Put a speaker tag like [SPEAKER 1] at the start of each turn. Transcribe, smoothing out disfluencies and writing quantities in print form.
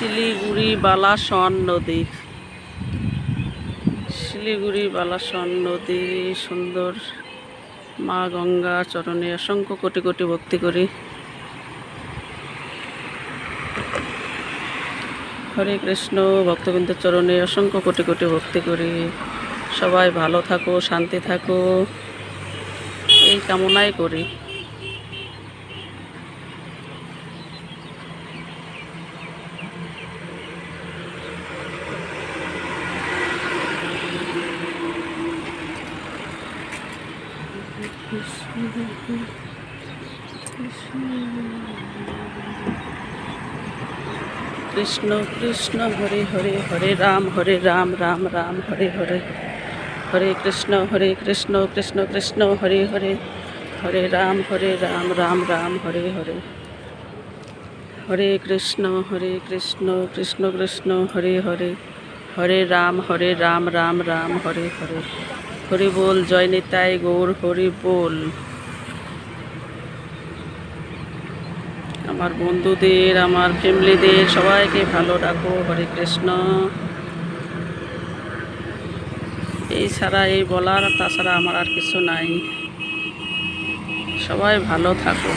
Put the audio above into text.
[SPEAKER 1] শিলিগুড়ি বালাসন নদী, শিলিগুড়ি বালাসন নদী সুন্দর। মা গঙ্গা চরণে অসংখ্য কোটি কোটি ভক্তি করি। হরে কৃষ্ণ, ভক্তবৃন্দের চরণে অসংখ্য কোটি কোটি ভক্তি করি। সবাই ভালো থাকো, শান্তি থাকো, এই কামনাই করি। কৃষ্ণ কৃষ্ণ হরে হরে, হরে রাম রাম রাম হরে হরে, হরে কৃষ্ণ কৃষ্ণ কৃষ্ণ হরে হরে, হরে রাম রাম রাম হরে হরে, হরে কৃষ্ণ কৃষ্ণ কৃষ্ণ হরে হরে, হরে রাম রাম রাম হরে হরে। হরি বল, জয় নিতাই গৌর হরি বল। আমার বন্ধুদের, আমার ফ্যামিলিদের সবাইকে ভালো রাখো। হরে কৃষ্ণ। এই ছাড়া, এই বলার, তাছাড়া আমার আর কিছু নাই। সবাই ভালো থাকো।